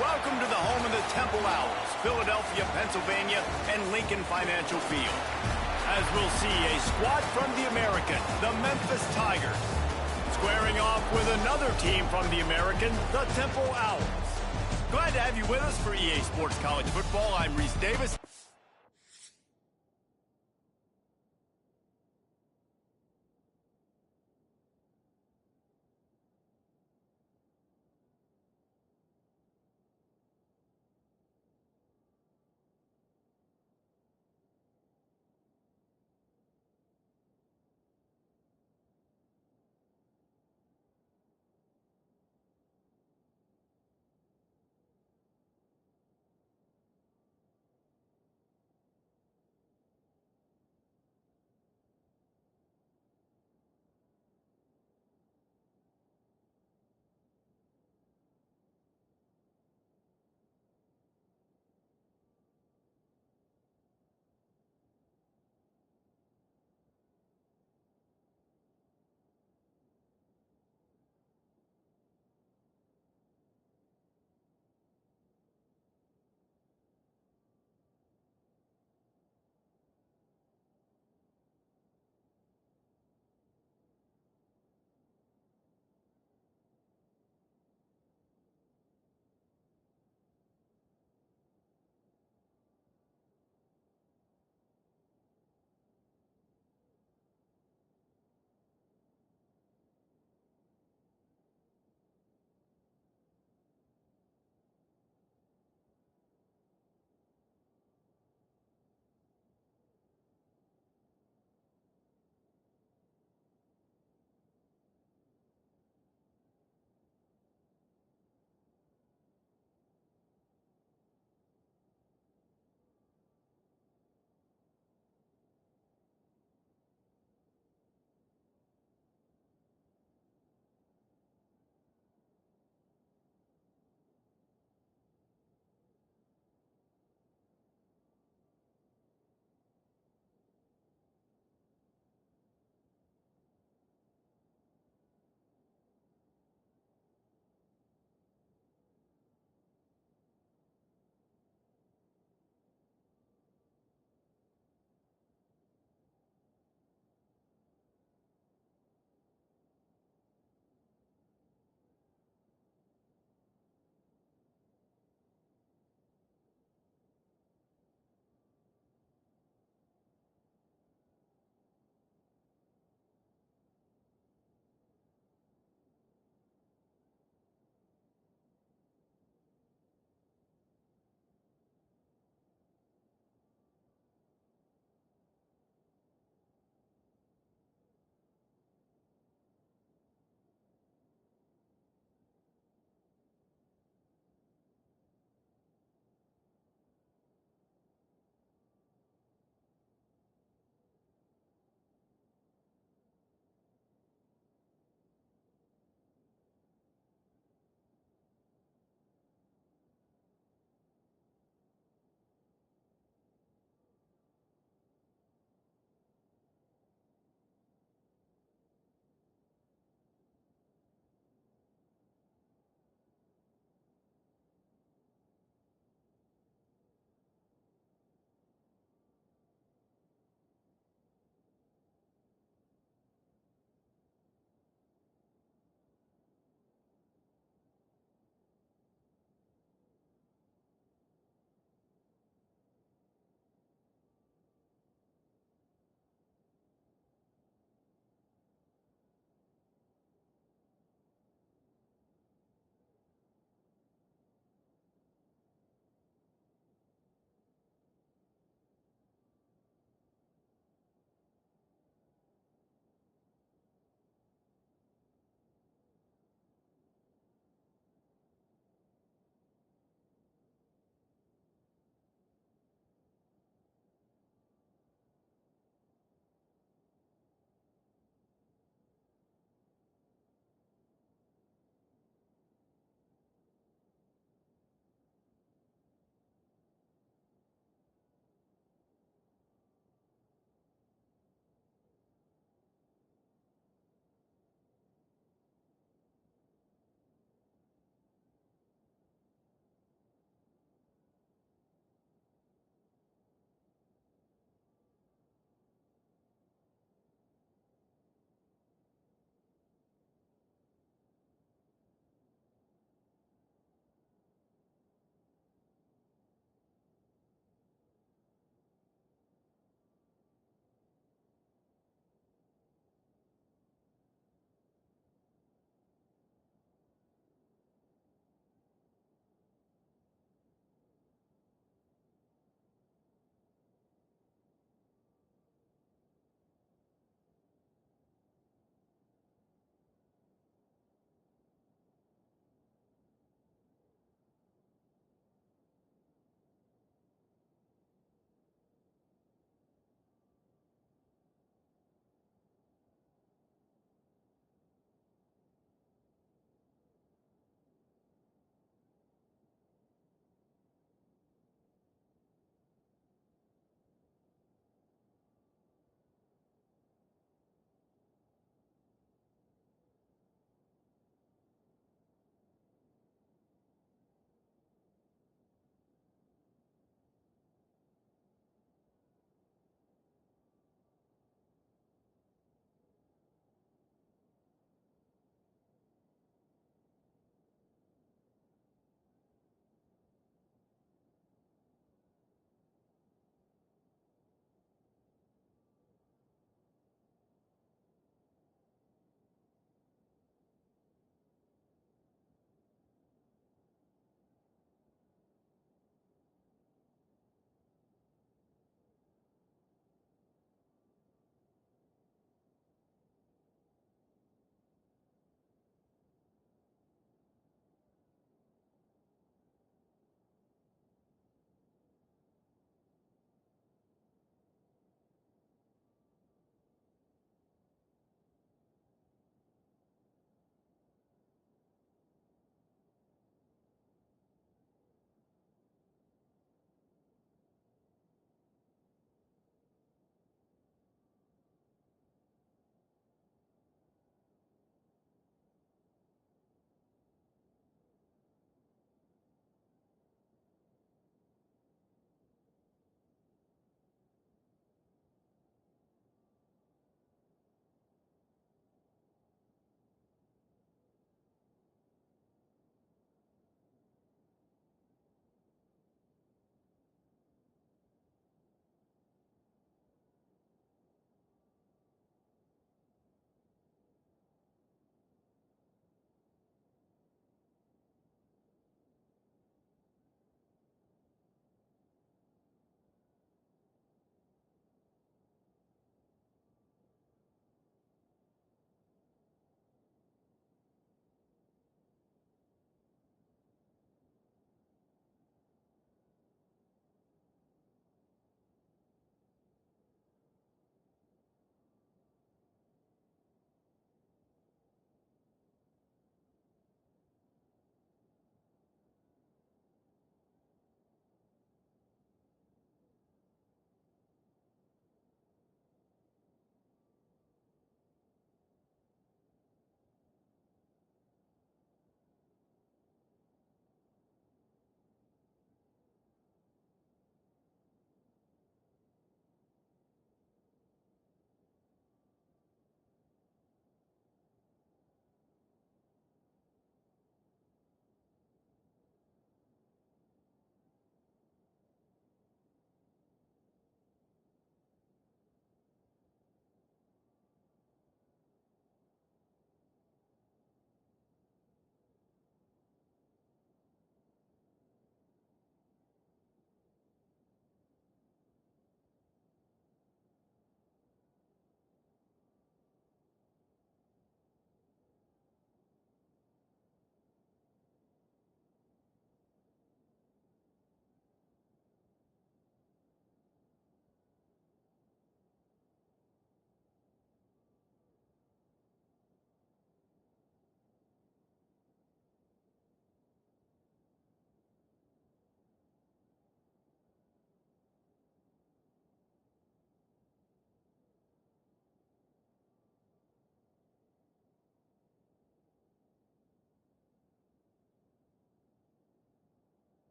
Welcome to the home of the Temple Owls, Philadelphia, Pennsylvania, and Lincoln Financial Field. As we'll see a squad from the American, the Memphis Tigers, squaring off with another team from the American, the Temple Owls. Glad to have you with us for EA Sports College Football. I'm Reese Davis.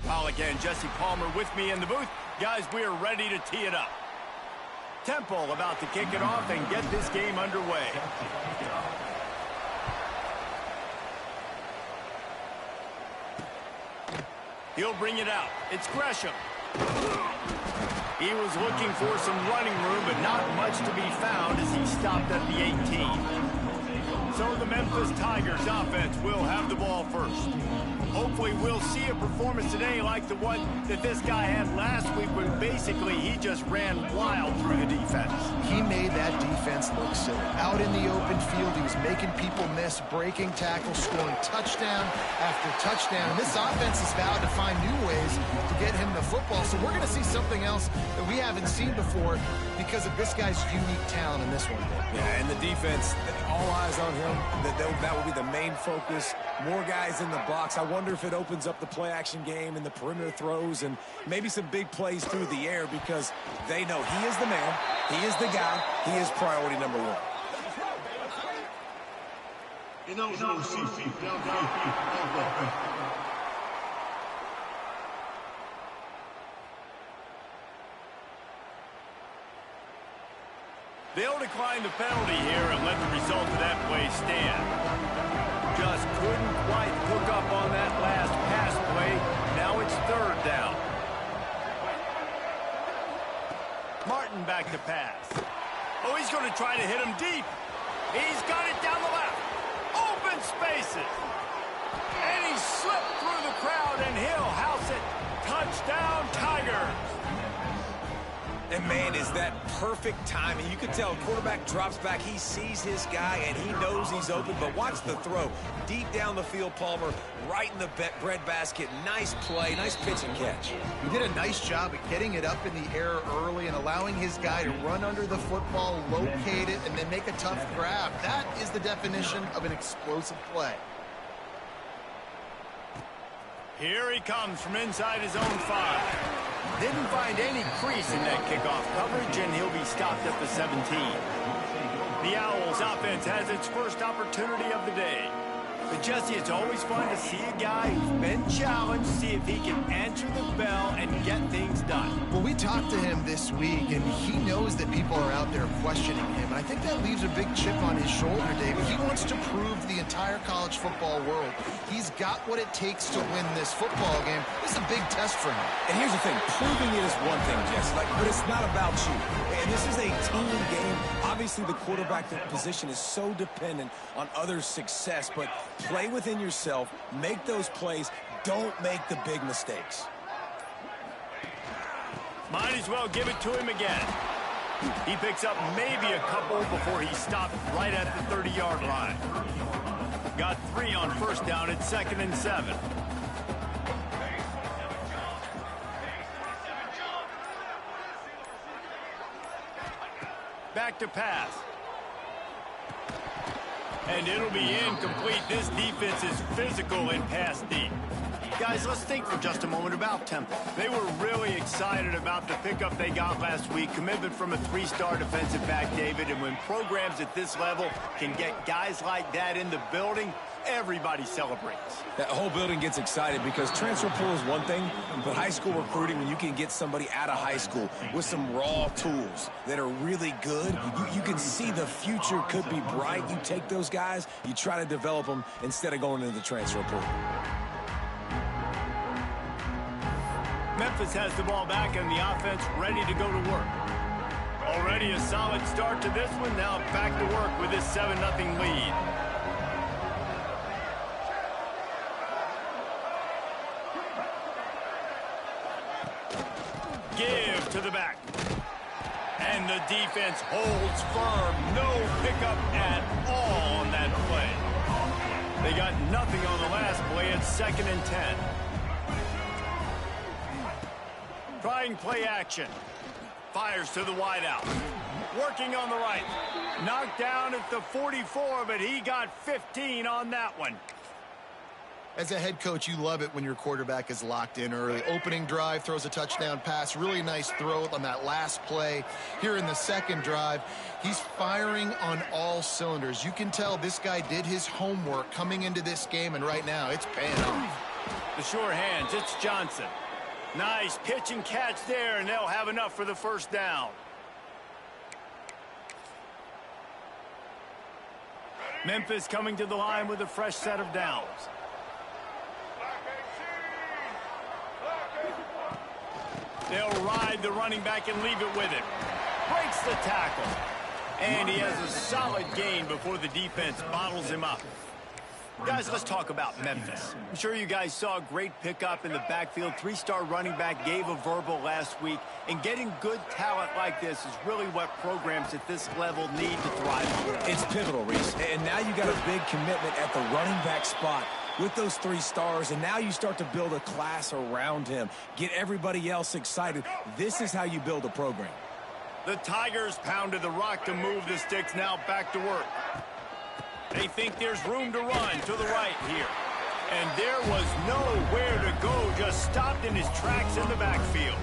Pollock and Jesse Palmer with me in the booth. Guys, we are ready to tee it up. Temple about to kick it off and get this game underway. He'll bring it out. It's Gresham. He was looking for some running room, but not much to be found as he stopped at the 18. So the Memphis Tigers offense will have the ball first. Hopefully we'll see a performance today like the one that this guy had last week when basically he just ran wild through the defense. He made that defense look silly. Out in the open field, he was making people miss, breaking tackles, scoring touchdown after touchdown. And this offense has vowed to find new ways to get him the football. So we're going to see something else that we haven't seen before because of this guy's unique talent in this one. Yeah, and the defense, all eyes on him. That will be the main focus. More guys in the box. I wonder if it opens up the play-action game and the perimeter throws and maybe some big plays through the air because they know he is the man, he is the guy, he is priority number one. They'll decline the penalty here and let the result of that play stand. Just couldn't quite hook up on that last pass play. Now it's third down. Martin back to pass. Oh, he's going to try to hit him deep. He's got it down the left. Open spaces. And he slipped through the crowd, and he'll house it. Touchdown, Tigers. And, man, is that perfect timing. You can tell quarterback drops back. He sees his guy, and he knows he's open. But watch the throw. Deep down the field, Palmer, right in the bread basket. Nice play, nice pitch and catch. He did a nice job of getting it up in the air early and allowing his guy to run under the football, locate it, and then make a tough grab. That is the definition of an explosive play. Here he comes from inside his own 5. Didn't find any crease in that kickoff coverage, and he'll be stopped at the 17. The Owls offense has its first opportunity of the day. But, Jesse, it's always fun to see a guy who's been challenged, see if he can answer the bell and get things done. Well, we talked to him this week, and he knows that people are out there questioning him. And I think that leaves a big chip on his shoulder, David. He wants to prove the entire college football world he's got what it takes to win this football game. This is a big test for him. And here's the thing. Proving it is one thing, Jesse, but it's not about you. And this is a team game. Obviously, the quarterback position is so dependent on others' success, but play within yourself, make those plays, don't make the big mistakes. Might as well give it to him again. He picks up maybe a couple before he stopped right at the 30-yard line. Got 3 on first down at 2nd and 7. Back to pass. And it'll be incomplete. This defense is physical and pass deep. Guys, let's think for just a moment about Temple. They were really excited about the pickup they got last week. Commitment from a 3-star defensive back, David. And when programs at this level can get guys like that in the building, everybody celebrates. That whole building gets excited because transfer portal is one thing, but high school recruiting, when you can get somebody out of high school with some raw tools that are really good, you can see the future could be bright. You take those guys, you try to develop them instead of going into the transfer portal. Memphis has the ball back and the offense ready to go to work. Already a solid start to this one. Now back to work with this 7-0 lead. Give to the back. And the defense holds firm. No pickup at all on that play. They got nothing on the last play at 2nd and 10. Trying play action. Fires to the wideout. Working on the right. Knocked down at the 44, but he got 15 on that one. As a head coach, you love it when your quarterback is locked in early. Opening drive, throws a touchdown pass. Really nice throw on that last play. Here in the second drive, he's firing on all cylinders. You can tell this guy did his homework coming into this game, and right now it's paying off. The sure hands, it's Johnson. Nice pitch and catch there, and they'll have enough for the first down. Memphis coming to the line with a fresh set of downs. They'll ride the running back and leave it with him. Breaks the tackle. And he has a solid gain before the defense bottles him up. Guys, let's talk about Memphis. I'm sure you guys saw a great pickup in the backfield. Three-star running back gave a verbal last week. And getting good talent like this is really what programs at this level need to thrive. It's pivotal, Reese. And now you got a big commitment at the running back spot with those 3 stars. And now you start to build a class around him. Get everybody else excited. This is how you build a program. The Tigers pounded the rock to move the sticks. Now back to work. They think there's room to run to the right here. And there was nowhere to go, just stopped in his tracks in the backfield.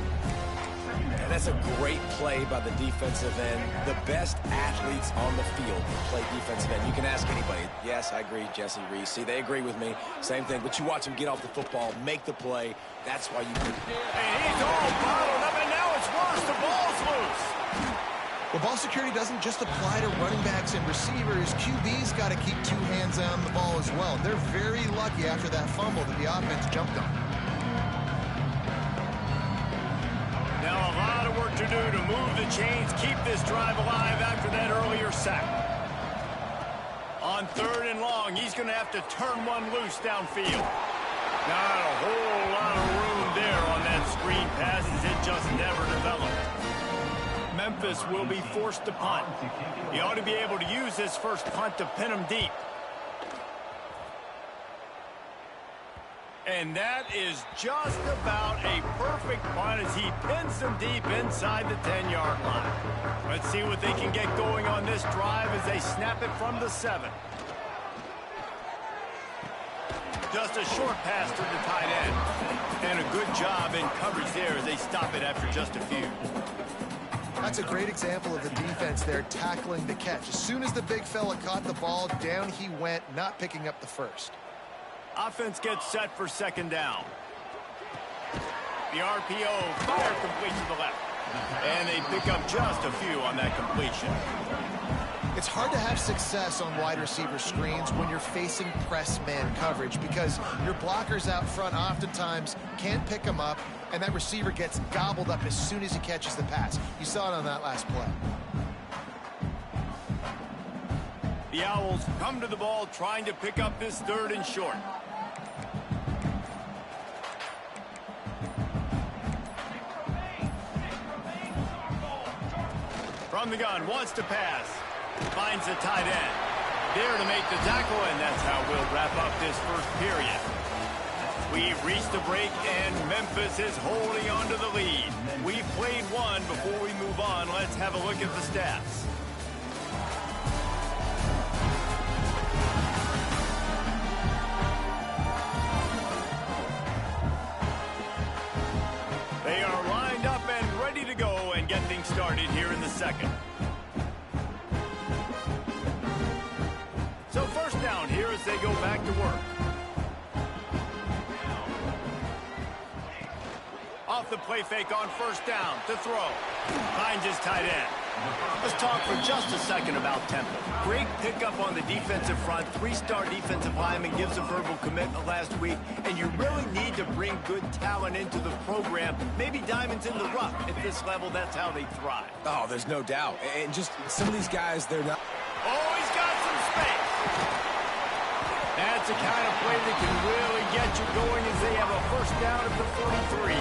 And that's a great play by the defensive end. The best athletes on the field play defensive end. You can ask anybody. Yes, I agree, Jesse, Reese. See, they agree with me. Same thing. But you watch him get off the football, make the play. That's why you do. And he's all bottled up, and now it's worse. The ball's loose. Well, ball security doesn't just apply to running backs and receivers. QB's got to keep 2 hands on the ball as well. They're very lucky after that fumble that the offense jumped on. Now a lot of work to do to move the chains, keep this drive alive after that earlier sack. On 3rd and long, he's going to have to turn one loose downfield. Not a whole lot of room there on that screen pass as it just never developed. Memphis will be forced to punt. He ought to be able to use this first punt to pin him deep. And that is just about a perfect punt as he pins them deep inside the 10-yard line. Let's see what they can get going on this drive as they snap it from the 7. Just a short pass to the tight end. And a good job in coverage there as they stop it after just a few. That's a great example of the defense there tackling the catch. As soon as the big fella caught the ball, down he went, not picking up the first. Offense gets set for 2nd down. The RPO, fire complete to the left. And they pick up just a few on that completion. It's hard to have success on wide receiver screens when you're facing press man coverage because your blockers out front oftentimes can't pick them up, and that receiver gets gobbled up as soon as he catches the pass. You saw it on that last play. The Owls come to the ball trying to pick up this 3rd and short. From the gun, wants to pass. Finds the tight end. There to make the tackle, and that's how we'll wrap up this first period. We've reached the break, and Memphis is holding on to the lead. We've played one. Before we move on, let's have a look at the stats. They are lined up and ready to go and get things started here in the 2nd. So first down here as they go back to work. Off the play fake on 1st down to throw. Finds his tight end. Let's talk for just a second about Temple. Great pickup on the defensive front. 3-star defensive lineman gives a verbal commitment last week, and you really need to bring good talent into the program. Maybe diamonds in the rough. At this level, that's how they thrive. Oh, there's no doubt. And just some of these guys, they're not. Oh, he's got some space. That's the kind of play that can really get you going as they have a 1st down at the 43.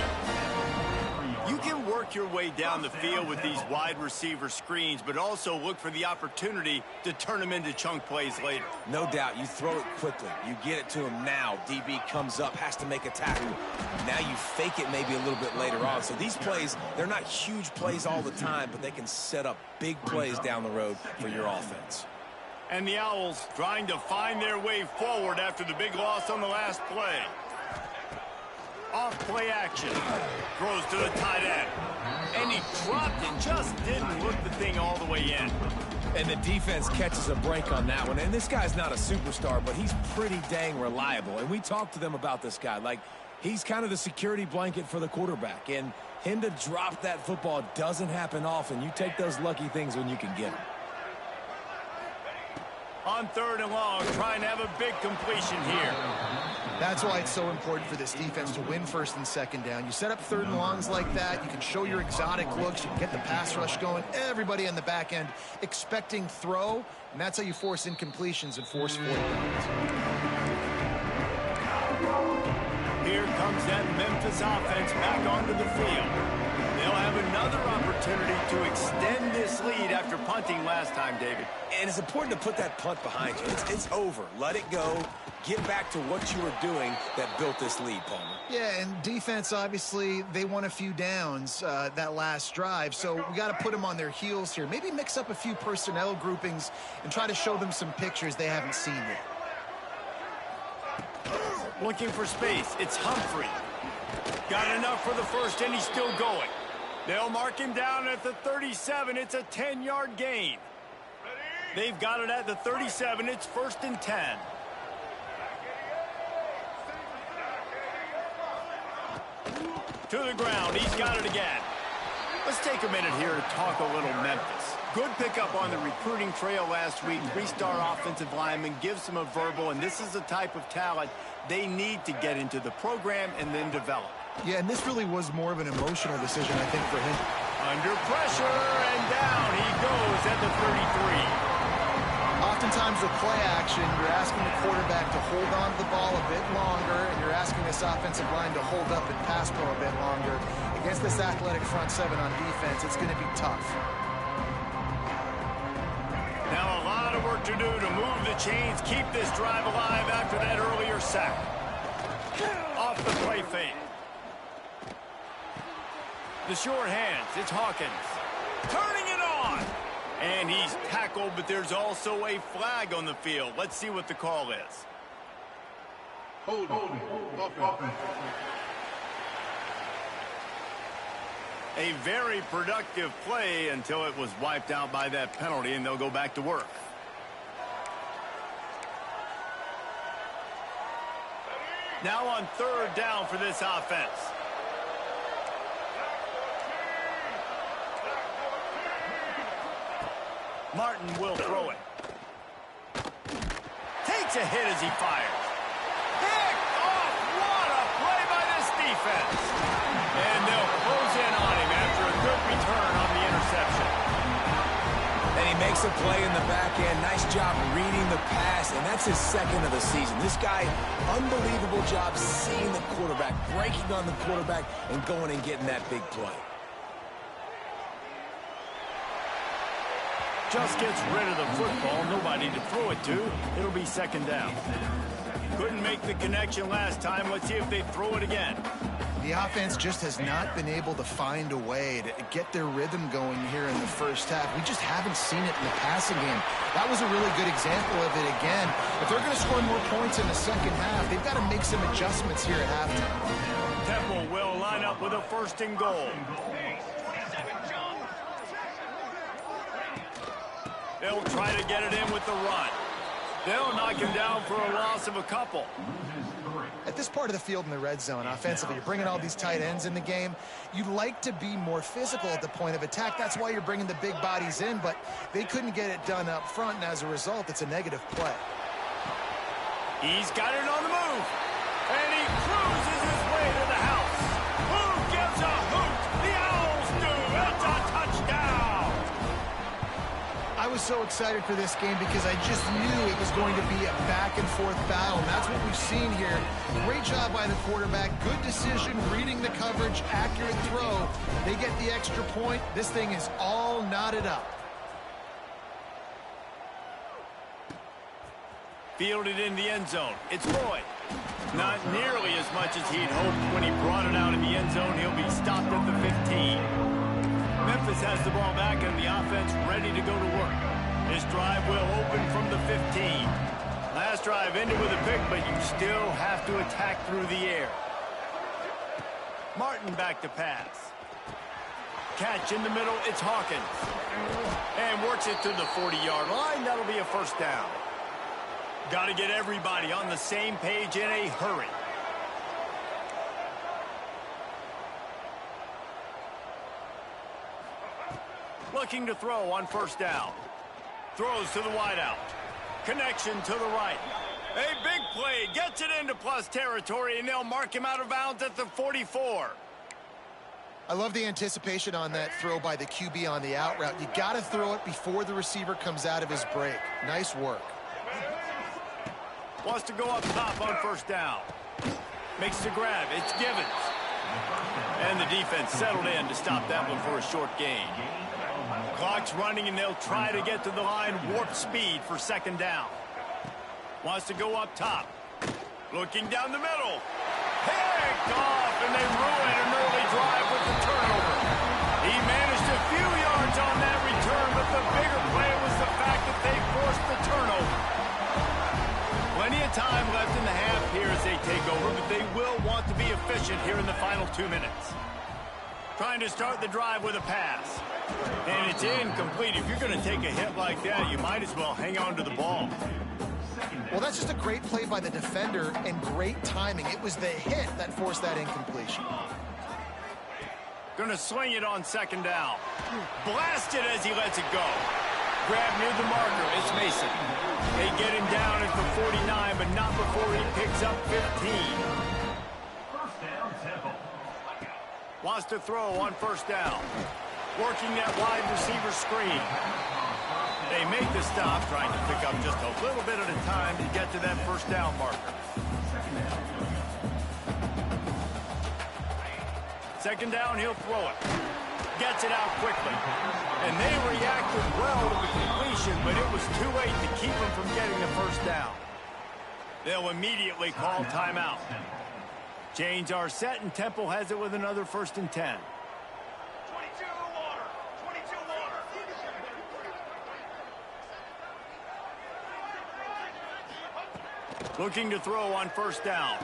You can work your way down the field with these wide receiver screens, but also look for the opportunity to turn them into chunk plays later. No doubt. You throw it quickly. You get it to him now. DB comes up, has to make a tackle. Now you fake it maybe a little bit later on. So these plays, they're not huge plays all the time, but they can set up big plays down the road for your offense. And the Owls trying to find their way forward after the big loss on the last play. Off play action. Throws to the tight end. And he dropped it. Just didn't look the thing all the way in. And the defense catches a break on that one. And this guy's not a superstar, but he's pretty dang reliable. And we talked to them about this guy. Like, he's kind of the security blanket for the quarterback. And him to drop that football doesn't happen often. You take those lucky things when you can get them. On 3rd and long, trying to have a big completion here. That's why it's so important for this defense to win 1st and 2nd down. You set up 3rd and longs like that, you can show your exotic looks, you can get the pass rush going, everybody on the back end expecting throw, and that's how you force incompletions and force 4 downs. Here comes that Memphis offense back onto the field. They'll have another opportunity to extend this lead after punting last time, David. And it's important to put that punt behind you. It's over. Let it go. Get back to what you were doing that built this lead, Palmer. Yeah, and defense, obviously, they won a few downs that last drive, so we got to put them on their heels here. Maybe mix up a few personnel groupings and try to show them some pictures they haven't seen yet. Looking for space. It's Humphrey. Got enough for the first, and he's still going. They'll mark him down at the 37. It's a 10-yard gain. They've got it at the 37. It's 1st and 10. To the ground. He's got it again. Let's take a minute here to talk a little Memphis. Good pickup on the recruiting trail last week. 3-star offensive lineman gives them a verbal, and this is the type of talent they need to get into the program and then develop. Yeah, and this really was more of an emotional decision, I think, for him. Under pressure, and down he goes at the 33. Oftentimes with play action, you're asking the quarterback to hold on to the ball a bit longer, and you're asking this offensive line to hold up and pass pro a bit longer. Against this athletic front 7 on defense, it's going to be tough. Now a lot of work to do to move the chains, keep this drive alive after that earlier sack. Off the play fake. The short hands, it's Hawkins. Turning it on. And he's tackled, but there's also a flag on the field. Let's see what the call is. Hold. A very productive play until it was wiped out by that penalty, and they'll go back to work. Now on 3rd down for this offense. Martin will throw it. Takes a hit as he fires. Picked off. What a play by this defense. And they'll close in on him after a good return on the interception. And he makes a play in the back end. Nice job reading the pass, and that's his 2nd of the season. This guy, unbelievable job seeing the quarterback, breaking on the quarterback, and going and getting that big play. Just gets rid of the football. Nobody to throw it to. It'll be 2nd down. Couldn't make the connection last time. Let's see if they throw it again. The offense just has not been able to find a way to get their rhythm going here in the first half. We just haven't seen it in the passing game. That was a really good example of it again. If they're going to score more points in the second half, they've got to make some adjustments here at halftime. Temple will line up with a 1st and goal. They'll try to get it in with the run. They'll knock him down for a loss of a couple. At this part of the field in the red zone, offensively, you're bringing all these tight ends in the game. You'd like to be more physical at the point of attack. That's why you're bringing the big bodies in, but they couldn't get it done up front, and as a result, it's a negative play. He's got it on the move, and he cruises his way to the house. Who gives a hoot? The Owls do. It's a touchdown. I was so excited for this game because I just knew it was going to be a back-and-forth battle, and that's what we've seen here. Great job by the quarterback, good decision, reading the coverage, accurate throw. They get the extra point. This thing is all knotted up. Fielded in the end zone. It's Boyd. Not nearly as much as he'd hoped when he brought it out in the end zone. He'll be stopped at the 15. Memphis has the ball back and the offense ready to go to work. This drive will open from the 15. Last drive ended with a pick, but you still have to attack through the air. Martin back to pass. Catch in the middle, it's Hawkins. And works it to the 40-yard line. That'll be a first down. Got to get everybody on the same page in a hurry. Looking to throw on first down. Throws to the wideout. Connection to the right. A big play. Gets it into plus territory, and they'll mark him out of bounds at the 44. I love the anticipation on that throw by the QB on the out route. You got to throw it before the receiver comes out of his break. Nice work. Wants to go up top on first down. Makes the grab. It's Givens. And the defense settled in to stop that one for a short gain. Clock's running, and they'll try to get to the line warp speed for second down. Wants to go up top. Looking down the middle. Picked off, and they ruin an early drive with the turnover. He managed a few yards on that return, but the bigger play was the fact that they forced the turnover. Plenty of time left in the half here as they take over, but they will want to be efficient here in the final 2 minutes. Trying to start the drive with a pass. And it's incomplete. If you're going to take a hit like that, you might as well hang on to the ball. Well, that's just a great play by the defender and great timing. It was the hit that forced that incompletion. Going to swing it on second down. Blasted as he lets it go. Grab near the marker. It's Mason. They get him down at the 49, but not before he picks up 15. Wants to throw on first down. Working that wide receiver screen. They make the stop, trying to pick up just a little bit at a time to get to that first down marker. Second down, he'll throw it. Gets it out quickly. And they reacted well to the completion, but it was too late to keep him from getting the first down. They'll immediately call timeout. Chains are set, and Temple has it with another 1st and 10. Looking to throw on first down.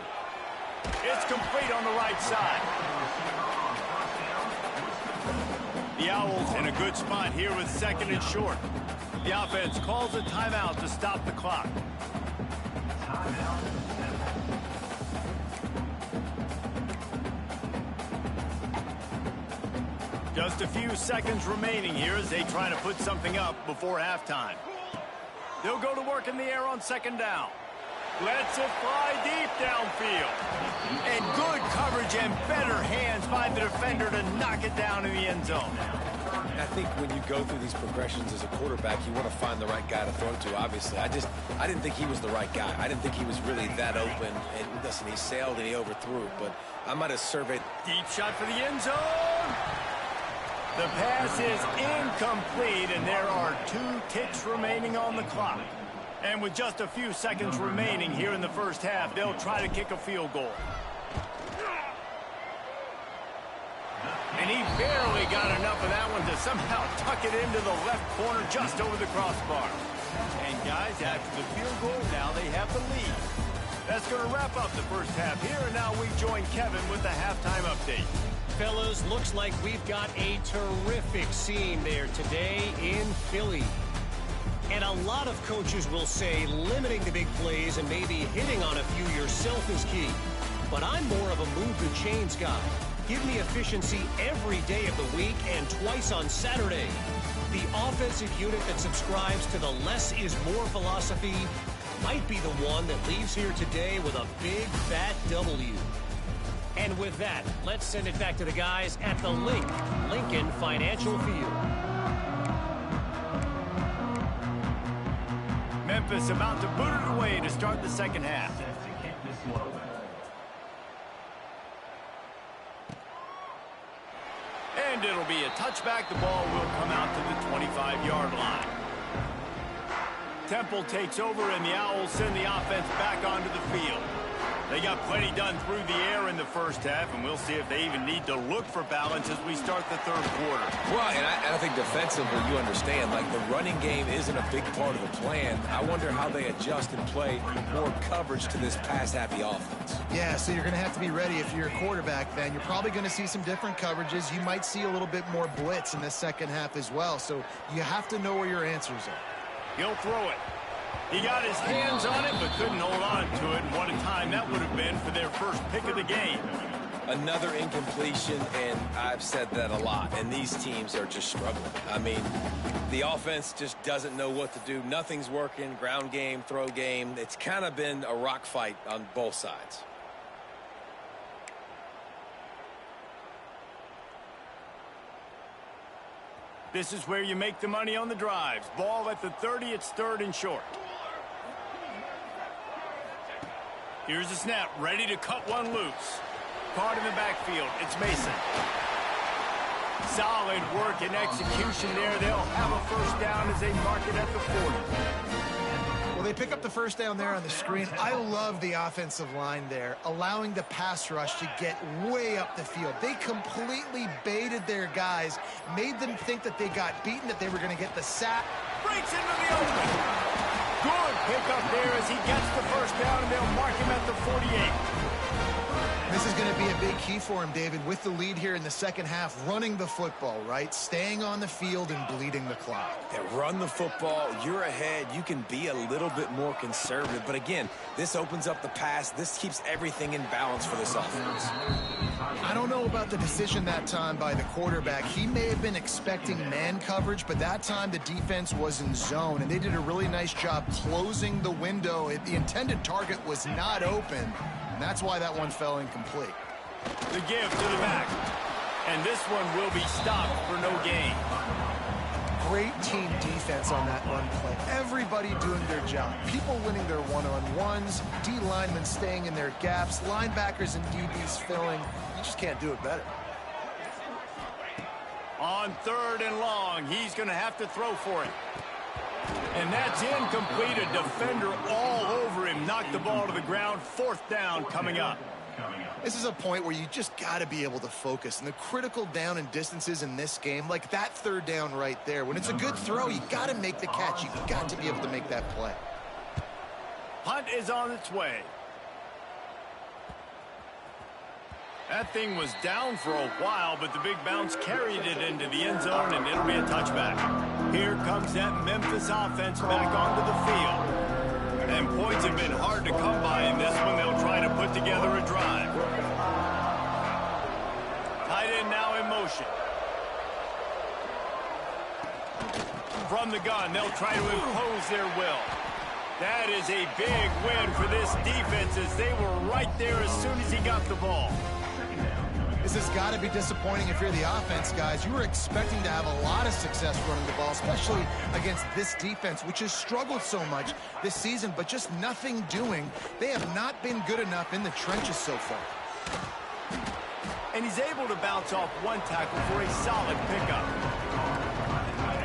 It's complete on the right side. The Owls in a good spot here with 2nd and short. The offense calls a timeout to stop the clock. Just a few seconds remaining here as they try to put something up before halftime. They'll go to work in the air on second down. Lets it fly deep downfield. And good coverage and better hands by the defender to knock it down in the end zone. I think when you go through these progressions as a quarterback, you want to find the right guy to throw to, obviously. I didn't think he was the right guy. I didn't think he was really that open. And listen, he sailed and he overthrew it, but I might have surveyed. Deep shot for the end zone. The pass is incomplete, and there are 2 ticks remaining on the clock. And with just a few seconds remaining here in the first half, they'll try to kick a field goal. And he barely got enough of that one to somehow tuck it into the left corner just over the crossbar. And guys, after the field goal, now they have the lead. That's going to wrap up the first half here, and now we join Kevin with the halftime update. Fellas, looks like we've got a terrific scene there today in Philly. And a lot of coaches will say limiting the big plays and maybe hitting on a few yourself is key. But I'm more of a move the chains guy. Give me efficiency every day of the week and twice on Saturday. The offensive unit that subscribes to the less is more philosophy might be the one that leaves here today with a big fat W. And with that, let's send it back to the guys at the Lincoln Financial Field. Memphis about to boot it away to start the second half. And it'll be a touchback. The ball will come out to the 25-yard line. Temple takes over, and the Owls send the offense back onto the field. They got plenty done through the air in the first half, and we'll see if they even need to look for balance as we start the third quarter. Well, and I think defensively, you understand, like the running game isn't a big part of the plan. I wonder how they adjust and play more coverage to this pass-happy offense. Yeah, so you're going to have to be ready if you're a quarterback then. You're probably going to see some different coverages. You might see a little bit more blitz in the second half as well, so you have to know where your answers are. He'll throw it. He got his hands on it, but couldn't hold on to it. And what a time that would have been for their first pick of the game. Another incompletion, and I've said that a lot, and these teams are just struggling. I mean, the offense just doesn't know what to do. Nothing's working. Ground game, throw game. It's kind of been a rock fight on both sides. This is where you make the money on the drives. Ball at the 30, it's third and short. Here's the snap, ready to cut one loose. Caught in the backfield, it's Mason. Solid work and execution there. They'll have a first down as they mark it at the 40. Well, they pick up the first down there on the screen. I love the offensive line there, allowing the pass rush to get way up the field. They completely baited their guys, made them think that they got beaten, that they were going to get the sack. Breaks into the open. Good pickup there as he gets the first down, and they'll mark him at the 48. This is going to be a big key for him, David, with the lead here in the second half, running the football, right? Staying on the field and bleeding the clock. Yeah, run the football. You're ahead. You can be a little bit more conservative. But again, this opens up the pass. This keeps everything in balance for this offense. I don't know about the decision that time by the quarterback. He may have been expecting man coverage, but that time the defense was in zone, and they did a really nice job closing the window. The intended target was not open, and that's why that one fell incomplete. The give to the back, and this one will be stopped for no gain. Great team defense on that run play. Everybody doing their job. People winning their one-on-ones, D linemen staying in their gaps, linebackers and DBs filling. You just can't do it better. On third and long, he's going to have to throw for it. And that's incomplete. A defender all over him. Knocked the ball to the ground. Fourth down coming up. This is a point where you just got to be able to focus. And the critical down and distances in this game, like that third down right there, when it's a good throw, you got to make the catch. You've got to be able to make that play. Punt is on its way. That thing was down for a while, but the big bounce carried it into the end zone, and it'll be a touchback. Here comes that Memphis offense back onto the field. And points have been hard to come by in this one. They'll try to put together a drive. Tight end now in motion. From the gun, they'll try to impose their will. That is a big win for this defense as they were right there as soon as he got the ball. This has got to be disappointing if you're the offense, guys. You were expecting to have a lot of success running the ball, especially against this defense, which has struggled so much this season, but just nothing doing. They have not been good enough in the trenches so far. And he's able to bounce off one tackle for a solid pickup.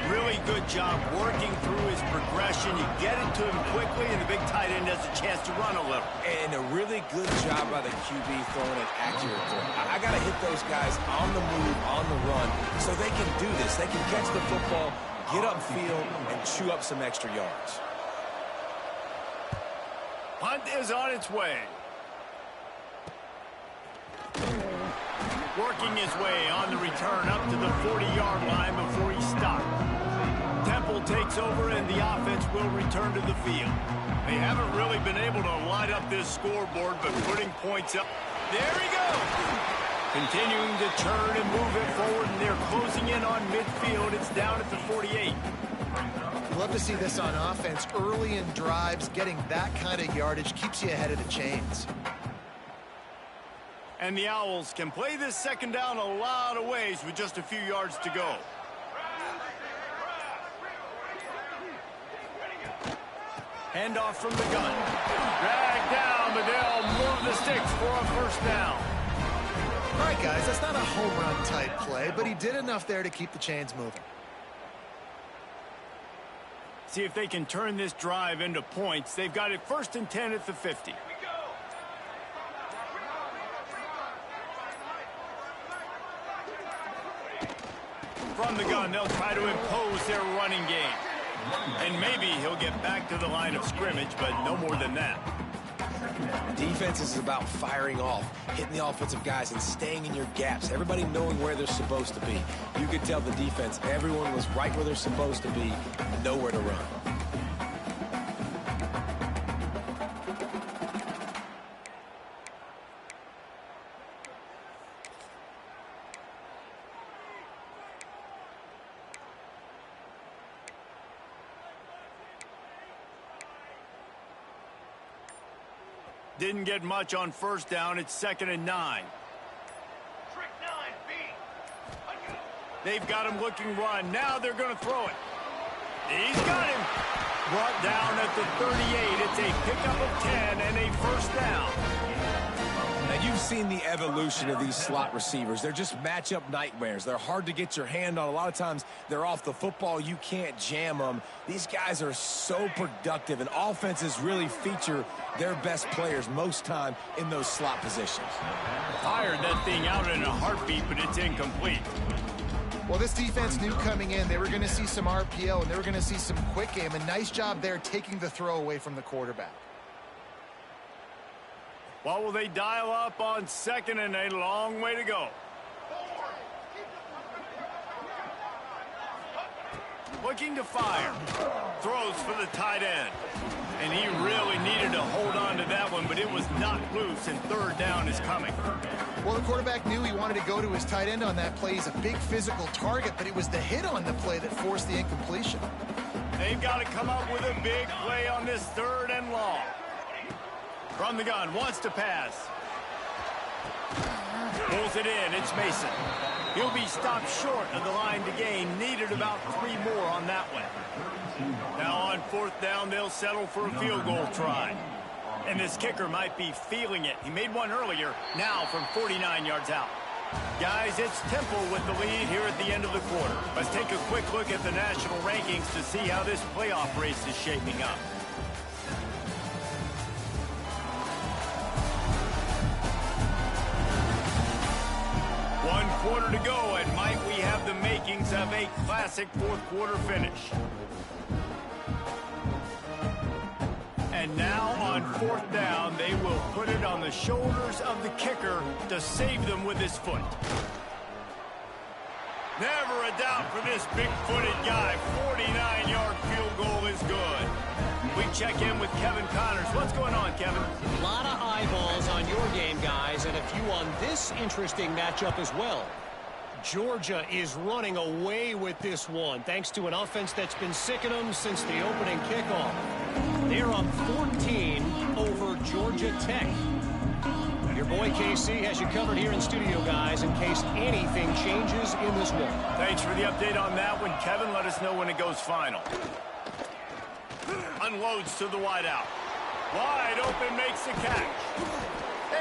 Really good job working through his progression. You get it to him quickly, and the big tight end has a chance to run a little. And a really good job by the QB throwing it accurately. I got to hit those guys on the move, on the run, so they can do this. They can catch the football, get upfield, and chew up some extra yards. Punt is on its way. Working his way on the return up to the 40-yard line before he stopped. Temple takes over, and the offense will return to the field. They haven't really been able to light up this scoreboard, but putting points up. There he goes! Continuing to turn and move it forward, and they're closing in on midfield. It's down at the 48. You love to see this on offense. Early in drives, getting that kind of yardage keeps you ahead of the chains. And the Owls can play this second down a lot of ways with just a few yards to go. Handoff from the gun. Drag down, but they'll move the sticks for a first down. All right, guys, that's not a home run type play, but he did enough there to keep the chains moving. See if they can turn this drive into points. They've got it 1st and 10 at the 50. From the gun, they'll try to impose their running game. And maybe he'll get back to the line of scrimmage, but no more than that. Defense is about firing off, hitting the offensive guys, and staying in your gaps. Everybody knowing where they're supposed to be. You could tell the defense, everyone was right where they're supposed to be, nowhere to run. Didn't get much on first down. It's 2nd and 9. They've got him looking run. Now they're going to throw it. He's got him. Brought down at the 38. It's a pickup of 10 and a first down. Now, you've seen the evolution of these slot receivers. They're just matchup nightmares. They're hard to get your hand on. A lot of times, they're off the football. You can't jam them. These guys are so productive, and offenses really feature their best players most time in those slot positions. Fired that thing out in a heartbeat, but it's incomplete. Well, this defense knew coming in they were going to see some RPO, and they were going to see some quick game. A nice job there taking the throw away from the quarterback. What will they dial up on 2nd and a long way to go? Looking to fire. Throws for the tight end. And he really needed to hold on to that one, but it was not loose, and 3rd down is coming. Well, the quarterback knew he wanted to go to his tight end on that play. He's a big physical target, but it was the hit on the play that forced the incompletion. They've got to come up with a big play on this 3rd and long. From the gun, wants to pass. Pulls it in, it's Mason. He'll be stopped short of the line to gain. Needed about 3 more on that one. Now on 4th down, they'll settle for a field goal try. And this kicker might be feeling it. He made one earlier, now from 49 yards out. Guys, it's Temple with the lead here at the end of the quarter. Let's take a quick look at the national rankings to see how this playoff race is shaping up. One quarter to go, and might we have the makings of a classic 4th quarter finish. And now on 4th down, they will put it on the shoulders of the kicker to save them with his foot. Never a doubt for this big-footed guy. 49-yard field goal is good. We check in with Kevin Connors. What's going on, Kevin? A lot of eyeballs on your game, guys, and a few on this interesting matchup as well. Georgia is running away with this one, thanks to an offense that's been sicking them since the opening kickoff. They're up 14 over Georgia Tech. Your boy KC has you covered here in studio, guys, in case anything changes in this one. Thanks for the update on that one, Kevin. Let us know when it goes final. Unloads to the wideout. Wide open, makes the catch.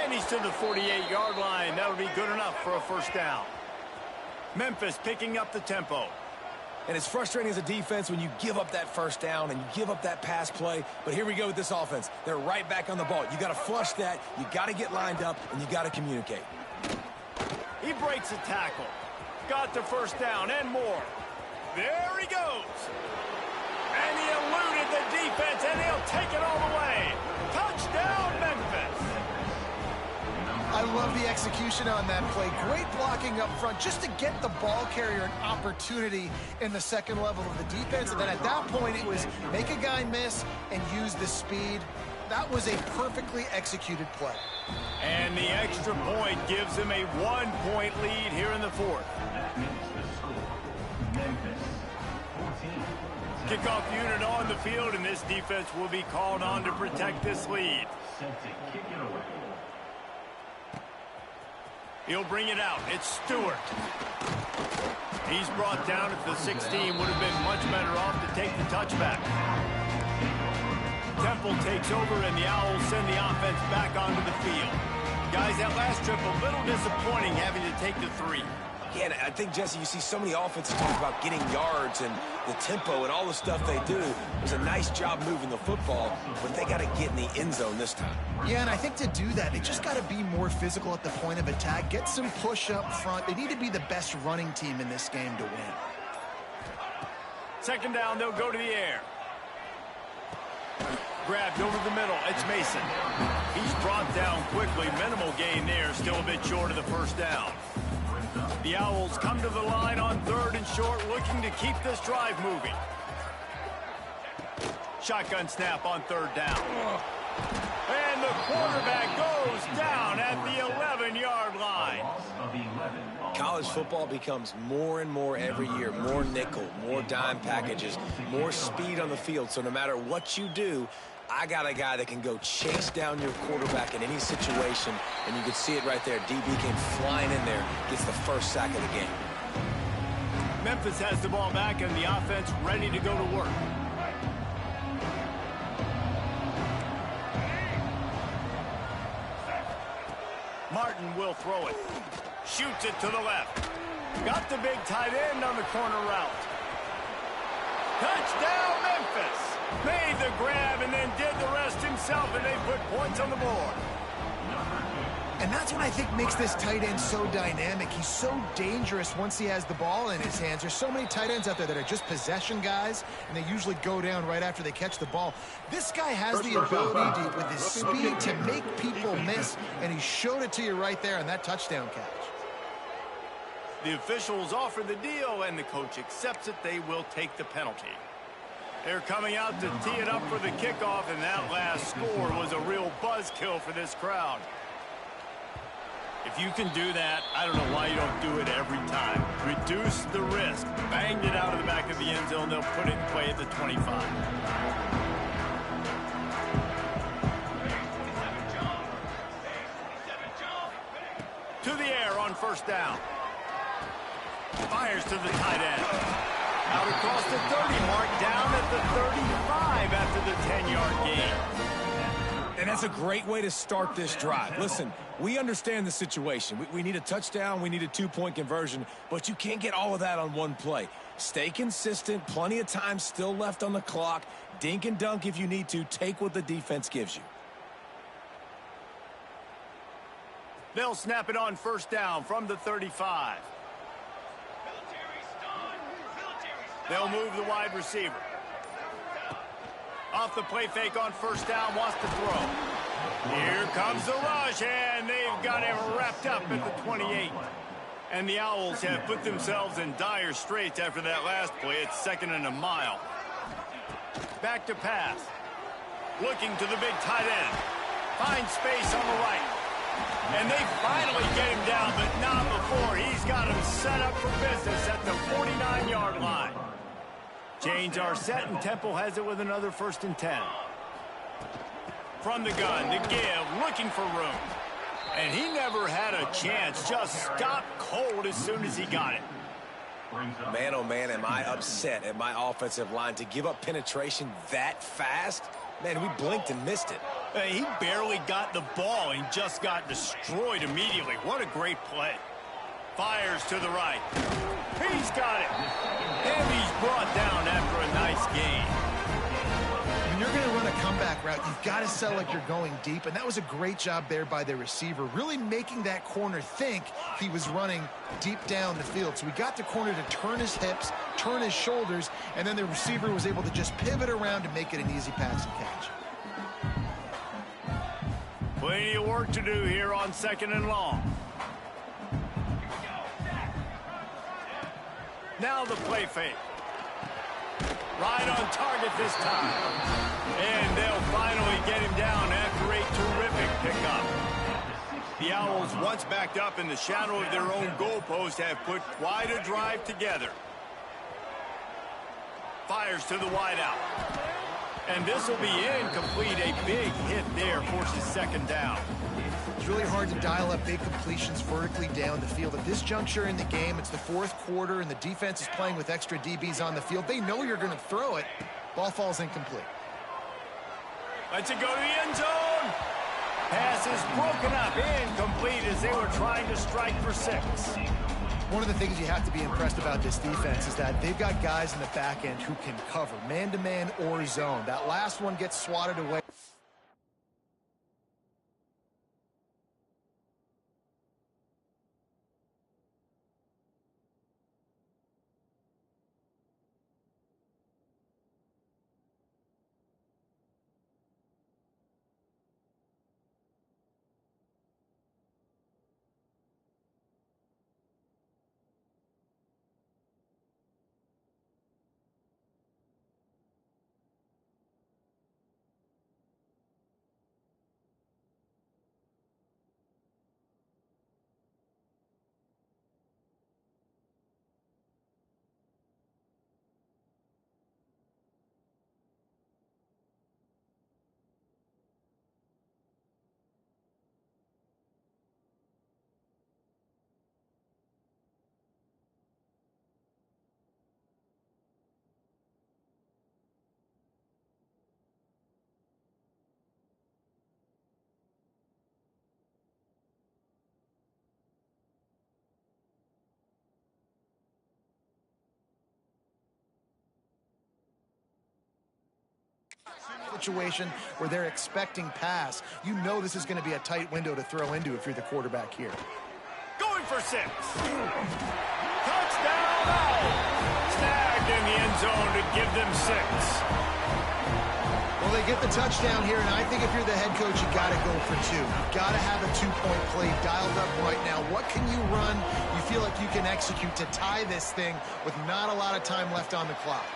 And he's to the 48-yard line. That'll be good enough for a first down. Memphis picking up the tempo. And it's frustrating as a defense when you give up that first down and you give up that pass play. But here we go with this offense. They're right back on the ball. You got to flush that. You got to get lined up, and you got to communicate. He breaks a tackle. Got the first down and more. There he goes. And he eluded the defense, and he'll take it all the way. Touchdown, Memphis. I love the execution on that play. Great blocking up front just to get the ball carrier an opportunity in the second level of the defense. And then at that point, it was make a guy miss and use the speed. That was a perfectly executed play. And the extra point gives him a 1-point lead here in the 4th. Kickoff unit on the field, and this defense will be called on to protect this lead. He'll bring it out. It's Stewart. He's brought down at the 16. Would have been much better off to take the touchback. Temple takes over, and the Owls send the offense back onto the field. Guys, that last trip, a little disappointing having to take the 3. Yeah, and I think, Jesse, you see so many offenses talk about getting yards and the tempo and all the stuff they do. It was a nice job moving the football, but they got to get in the end zone this time. Yeah, and I think to do that, they just got to be more physical at the point of attack, get some push up front. They need to be the best running team in this game to win. Second down, they'll go to the air. Grabbed over the middle. It's Mason. He's brought down quickly. Minimal gain there. Still a bit short of the first down. The Owls come to the line on 3rd and short, looking to keep this drive moving. Shotgun snap on 3rd down. And the quarterback goes down at the 11-yard line. College football becomes more and more every year. More nickel, more dime packages, more speed on the field. So no matter what you do, I got a guy that can go chase down your quarterback in any situation. And you can see it right there. DB came flying in there, gets the first sack of the game. Memphis has the ball back and the offense ready to go to work. Martin will throw it. Shoots it to the left. Got the big tight end on the corner route. Touchdown, Memphis. Made the grab and then did the rest himself, and they put points on the board. And that's what I think makes this tight end so dynamic. He's so dangerous once he has the ball in his hands. There's so many tight ends out there that are just possession guys, and they usually go down right after they catch the ball. This guy has the ability to, with his speed, to make people miss, and he showed it to you right there on that touchdown catch. The officials offer the deal, and the coach accepts it. They will take the penalty. They're coming out to tee it up for the kickoff, and that last score was a real buzzkill for this crowd. If you can do that, I don't know why you don't do it every time. Reduce the risk. Banged it out of the back of the end zone. They'll put it in play at the 25. To the air on 1st down. Fires to the tight end. Out across the 30 mark, down at the 35 after the 10-yard gain. And that's a great way to start this drive. Listen, we understand the situation. We need a touchdown. We need a 2-point conversion. But you can't get all of that on one play. Stay consistent. Plenty of time still left on the clock. Dink and dunk if you need to. Take what the defense gives you. They'll snap it on 1st down from the 35. They'll move the wide receiver. Off the play fake on 1st down, wants to throw. Here comes the rush, and they've got him wrapped up at the 28. And the Owls have put themselves in dire straits after that last play. It's 2nd and a mile. Back to pass. Looking to the big tight end. Finds space on the right. And they finally get him down, but not before. He's got him set up for business at the 49-yard line. Chains are set, and Temple has it with another 1st and 10. From the gun to give, looking for room. And he never had a chance, just stopped cold as soon as he got it. Man, oh man, am I upset at my offensive line to give up penetration that fast? Man, we blinked and missed it. He barely got the ball and just got destroyed immediately. What a great play. Fires to the right. He's got it. And he's brought down after a nice gain. When you're going to run a comeback route, you've got to sell like you're going deep, and that was a great job there by the receiver, really making that corner think he was running deep down the field. So we got the corner to turn his hips, turn his shoulders, and then the receiver was able to just pivot around and make it an easy pass and catch. Plenty of work to do here on 2nd and long. Now the play fake. Right on target this time. And they'll finally get him down after a terrific pickup. The Owls, once backed up in the shadow of their own goalpost, have put quite a drive together. Fires to the wideout. And this will be incomplete. A big hit there forces 2nd down. It's really hard to dial up big completions vertically down the field. At this juncture in the game, it's the 4th quarter, and the defense is playing with extra DBs on the field. They know you're going to throw it. Ball falls incomplete. Lets it go to the end zone. Pass is broken up, incomplete as they were trying to strike for 6. One of the things you have to be impressed about this defense is that they've got guys in the back end who can cover man-to-man or zone. That last one gets swatted away. situation where they're expecting pass, you know this is going to be a tight window to throw into if you're the quarterback here. Going for 6. Touchdown! Snagged in the end zone to give them 6. Well, they get the touchdown here, and I think if you're the head coach, you got to go for 2. You got to have a 2-point play dialed up right now. What can you run you feel like you can execute to tie this thing with not a lot of time left on the clock?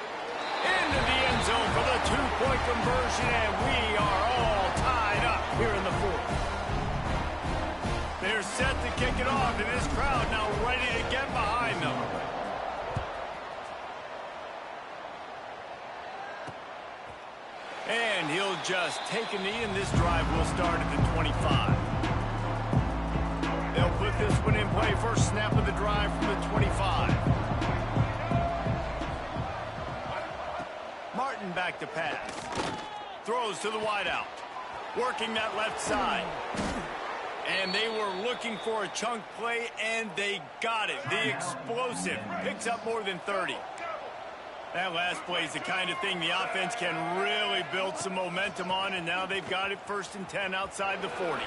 Into the end zone for the 2-point conversion, and we are all tied up here in the 4th. They're set to kick it off, and this crowd now ready to get behind them. And he'll just take a knee, and this drive will start at the 25. They'll put this one in play. First snap of the drive from the 25. Martin back to pass. Throws to the wideout. Working that left side. And they were looking for a chunk play, and they got it. The explosive picks up more than 30. That last play is the kind of thing the offense can really build some momentum on, and now they've got it 1st and 10 outside the 40.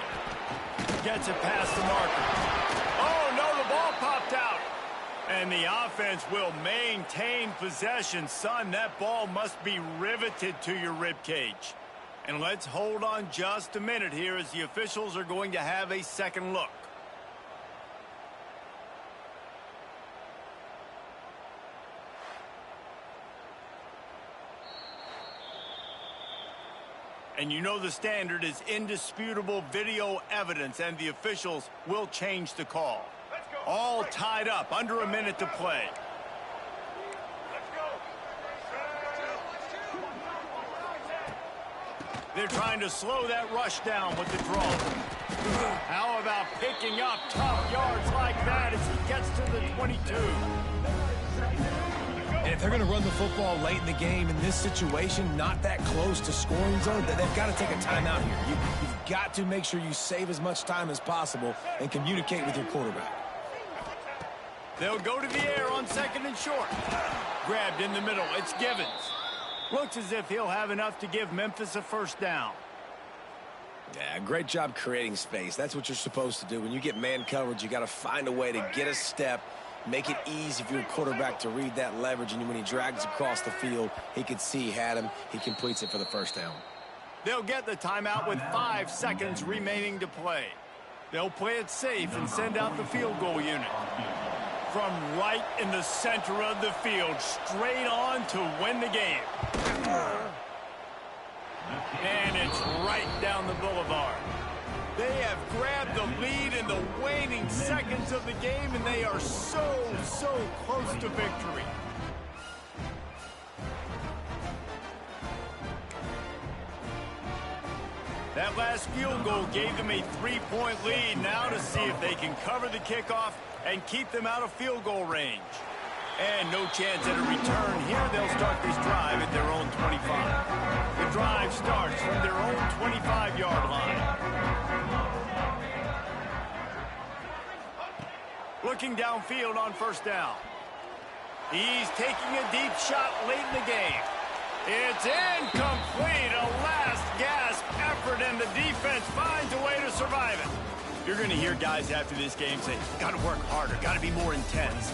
Gets it past the marker. Oh, no, the ball popped out. And the offense will maintain possession. Son, that ball must be riveted to your ribcage. And let's hold on just a minute here as the officials are going to have a second look. And you know the standard is indisputable video evidence, and the officials will change the call. All tied up, under a minute to play. They're trying to slow that rush down with the draw. How about picking up tough yards like that as he gets to the 22? And if they're going to run the football late in the game in this situation, not that close to scoring zone, they've got to take a timeout here. You've got to make sure you save as much time as possible and communicate with your quarterback. They'll go to the air on 2nd and short. Grabbed in the middle. It's Givens. Looks as if he'll have enough to give Memphis a 1st down. Yeah, great job creating space. That's what you're supposed to do. When you get man coverage, you got to find a way to get a step, make it easy for your quarterback to read that leverage, and when he drags across the field, he can see he had him. He completes it for the 1st down. They'll get the timeout with 5 seconds remaining to play. They'll play it safe and send out the field goal unit. From right in the center of the field, straight on to win the game. And it's right down the boulevard. They have grabbed the lead in the waning seconds of the game, and they are so close to victory. That last field goal gave them a 3-point lead. Now to see if they can cover the kickoff and keep them out of field goal range. And no chance at a return here. They'll start this drive at their own 25. The drive starts from their own 25-yard line. Looking downfield on 1st down. He's taking a deep shot late in the game. It's incomplete. A last-gasp effort, and the defense finds a way to survive it. You're going to hear guys after this game say, got to work harder, got to be more intense.